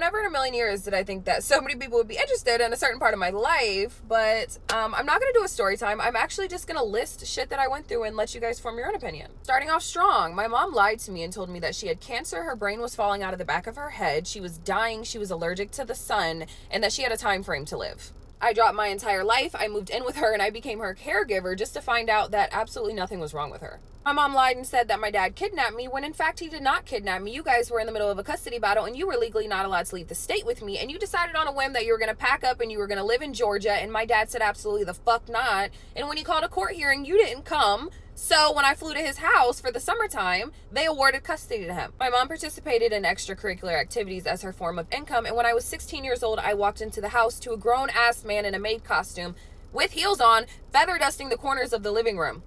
never in a million years did I think that so many people would be interested in a certain part of my life, but I'm not going to do a story time. I'm actually just going to list shit that I went through and let you guys form your own opinion. Starting off strong, my mom lied to me and told me that she had cancer, her brain was falling out of the back of her head, she was dying, she was allergic to the sun, and that she had a time frame to live. I dropped my entire life, I moved in with her, and I became her caregiver just to find out that absolutely nothing was wrong with her. My mom lied and said that my dad kidnapped me when in fact he did not kidnap me. You guys were in the middle of a custody battle and you were legally not allowed to leave the state with me, and you decided on a whim that you were going to pack up and you were going to live in Georgia, and my dad said absolutely the fuck not. And when he called a court hearing, you didn't come. So when I flew to his house for the summertime, they awarded custody to him. My mom participated in extracurricular activities as her form of income, and when I was 16 years old, I walked into the house to a grown-ass man in a maid costume with heels on, feather dusting the corners of the living room.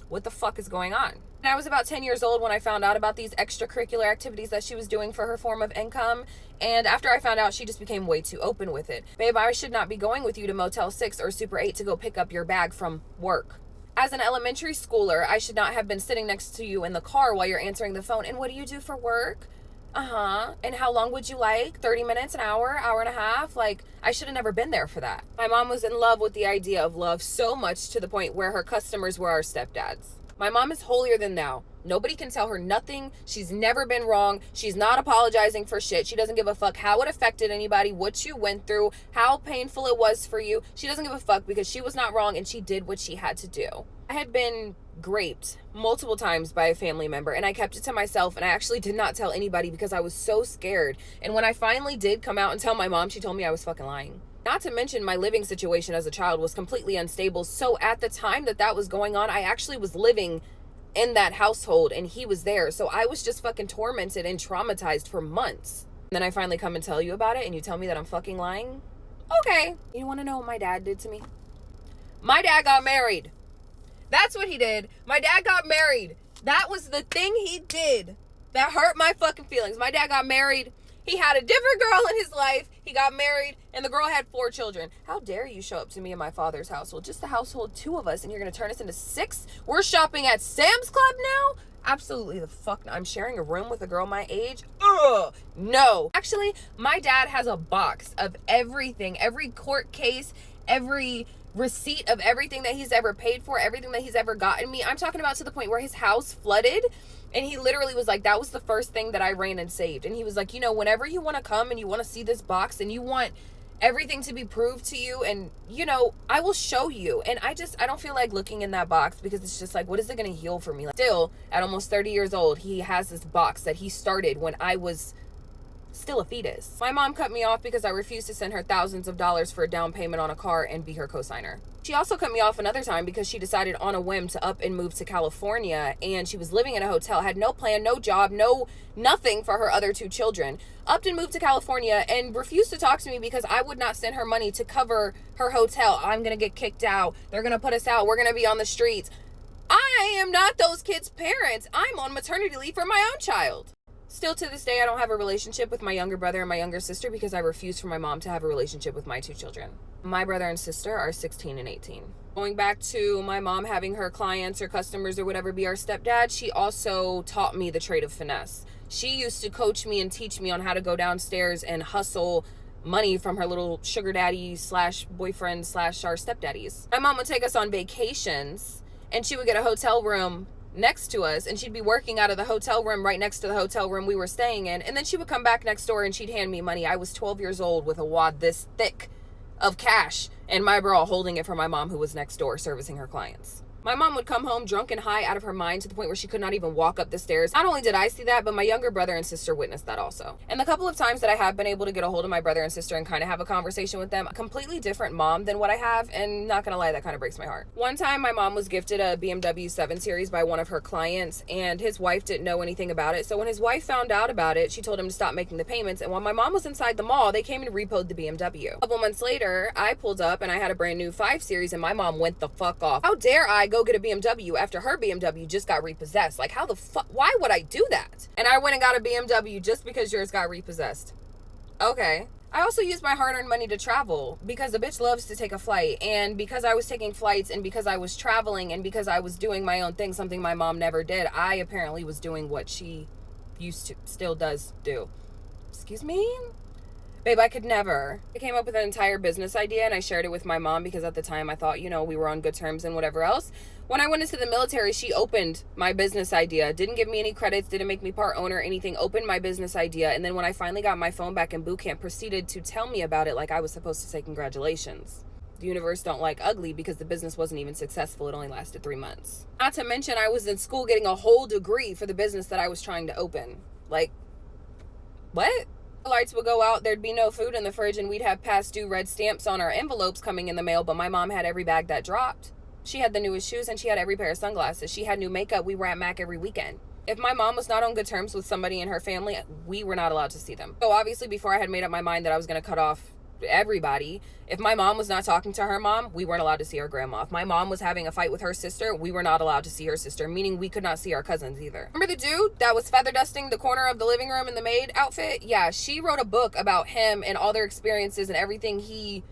What the fuck is going on? And I was about 10 years old when I found out about these extracurricular activities that she was doing for her form of income. And after I found out, she just became way too open with it. Babe, I should not be going with you to Motel 6 or Super 8 to go pick up your bag from work. As an elementary schooler, I should not have been sitting next to you in the car while you're answering the phone. And what do you do for work? And how long would you like? 30 minutes, an hour, hour and a half? Like, I should have never been there for that. My mom was in love with the idea of love so much to the point where her customers were our stepdads. My mom is holier than thou. Nobody can tell her nothing. She's never been wrong. She's not apologizing for shit. She doesn't give a fuck how it affected anybody, what you went through, how painful it was for you. She doesn't give a fuck because she was not wrong and she did what she had to do. I had been raped multiple times by a family member, and I kept it to myself, and I actually did not tell anybody because I was so scared. And when I finally did come out and tell my mom, she told me I was fucking lying. Not to mention my living situation as a child was completely unstable. So at the time that was going on, I actually was living in that household and he was there. So I was just fucking tormented and traumatized for months. And then I finally come and tell you about it and you tell me that I'm fucking lying? Okay. You want to know what my dad did to me? My dad got married. That's what he did. My dad got married. That was the thing he did that hurt my fucking feelings. My dad got married. He had a different girl in his life. He got married, and the girl had 4 children. How dare you show up to me and my father's household? Just the household, 2 of us, and you're going to turn us into 6? We're shopping at Sam's Club now? Absolutely the fuck not. I'm sharing a room with a girl my age? Ugh, no. Actually, my dad has a box of everything, every court case, every receipt of everything that he's ever paid for, everything that he's ever gotten me. I'm talking about to the point where his house flooded. And he literally was like, that was the first thing that I ran and saved. And he was like, you know, whenever you want to come and you want to see this box and you want everything to be proved to you, and, you know, I will show you. And I don't feel like looking in that box because it's just like, what is it going to heal for me? Like, still, at almost 30 years old, he has this box that he started when I was still a fetus. My mom cut me off because I refused to send her thousands of dollars for a down payment on a car and be her cosigner. She also cut me off another time because she decided on a whim to up and move to California, and she was living in a hotel, had no plan, no job, nothing for her other 2 children. Upped and moved to California and refused to talk to me because I would not send her money to cover her hotel. I'm going to get kicked out. They're going to put us out. We're going to be on the streets. I am not those kids' parents. I'm on maternity leave for my own child. Still to this day, I don't have a relationship with my younger brother and my younger sister because I refuse for my mom to have a relationship with my 2 children. My brother and sister are 16 and 18. Going back to my mom having her clients or customers or whatever be our stepdad, she also taught me the trade of finesse. She used to coach me and teach me on how to go downstairs and hustle money from her little sugar daddy / boyfriend / our stepdaddies. My mom would take us on vacations and she would get a hotel room next to us, and she'd be working out of the hotel room right next to the hotel room we were staying in, and then she would come back next door and she'd hand me money. I was 12 years old with a wad this thick of cash and my bra holding it for my mom who was next door servicing her clients. My mom would come home drunk and high out of her mind to the point where she could not even walk up the stairs. Not only did I see that, but my younger brother and sister witnessed that also. And the couple of times that I have been able to get a hold of my brother and sister and kind of have a conversation with them, a completely different mom than what I have, and not gonna lie, that kind of breaks my heart. One time my mom was gifted a BMW 7 Series by one of her clients, and his wife didn't know anything about it. So when his wife found out about it, she told him to stop making the payments, and while my mom was inside the mall, they came and repoed the BMW. A couple months later, I pulled up and I had a brand new 5 Series, and my mom went the fuck off. How dare I go get a BMW after her BMW just got repossessed? Like, how the fuck, why would I do that? And I went and got a BMW just because yours got repossessed. Okay. I also used my hard-earned money to travel because a bitch loves to take a flight, and because I was taking flights and because I was traveling and because I was doing my own thing, something my mom never did, I apparently was doing what she still does do. Excuse me? Babe, I could never. I came up with an entire business idea and I shared it with my mom because at the time I thought, we were on good terms and whatever else. When I went into the military, she opened my business idea, didn't give me any credits, didn't make me part owner, anything, opened my business idea. And then when I finally got my phone back in boot camp, proceeded to tell me about it like I was supposed to say congratulations. The universe don't like ugly because the business wasn't even successful. It only lasted 3 months. Not to mention I was in school getting a whole degree for the business that I was trying to open. Like, what? The lights would go out, there'd be no food in the fridge, and we'd have past due red stamps on our envelopes coming in the mail, but my mom had every bag that dropped. She had the newest shoes and she had every pair of sunglasses. She had new makeup. We were at MAC every weekend. If my mom was not on good terms with somebody in her family, we were not allowed to see them. So obviously before I had made up my mind that I was going to cut off everybody, if my mom was not talking to her mom, we weren't allowed to see our grandma. If my mom was having a fight with her sister, we were not allowed to see her sister, meaning we could not see our cousins either. Remember the dude that was feather dusting the corner of the living room in the maid outfit? Yeah, she wrote a book about him and all their experiences and everything he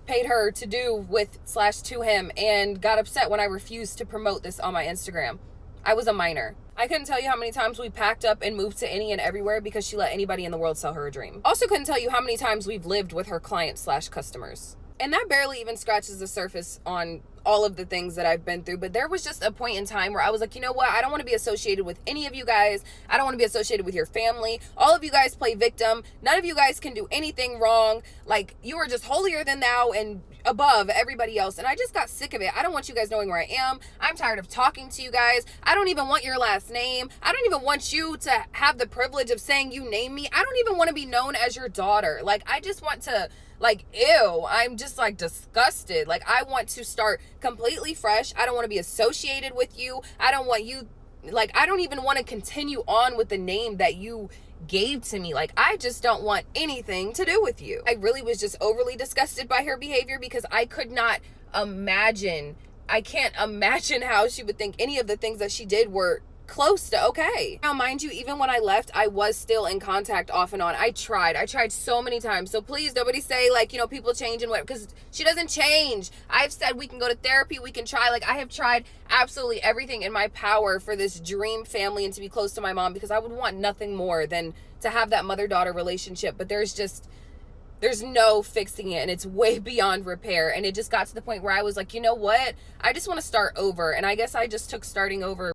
paid her to do with/to him, and got upset when I refused to promote this on my Instagram. I was a minor. I couldn't tell you how many times we packed up and moved to any and everywhere because she let anybody in the world sell her a dream. Also couldn't tell you how many times we've lived with her clients/customers. And that barely even scratches the surface on all of the things that I've been through. But there was just a point in time where I was like, you know what? I don't want to be associated with any of you guys. I don't want to be associated with your family. All of you guys play victim. None of you guys can do anything wrong. Like, you are just holier than thou and above everybody else. And I just got sick of it. I don't want you guys knowing where I am. I'm tired of talking to you guys. I don't even want your last name. I don't even want you to have the privilege of saying you name me. I don't even want to be known as your daughter. Like, I just want to, like, ew, I'm just like disgusted. Like, I want to start completely fresh. I don't want to be associated with you. I don't want you, like, I don't even want to continue on with the name that you gave to me. Like, I just don't want anything to do with you. I really was just overly disgusted by her behavior because I could not imagine, I can't imagine how she would think any of the things that she did were close to okay. Now, mind you, even when I left, I was still in contact off and on. I tried so many times. So please, nobody say like, people change and what, because she doesn't change. I've said we can go to therapy, we can try. Like, I have tried absolutely everything in my power for this dream family and to be close to my mom, because I would want nothing more than to have that mother-daughter relationship. But there's no fixing it, and it's way beyond repair. And it just got to the point where I was like, you know what? I just want to start over. And I guess I just took starting over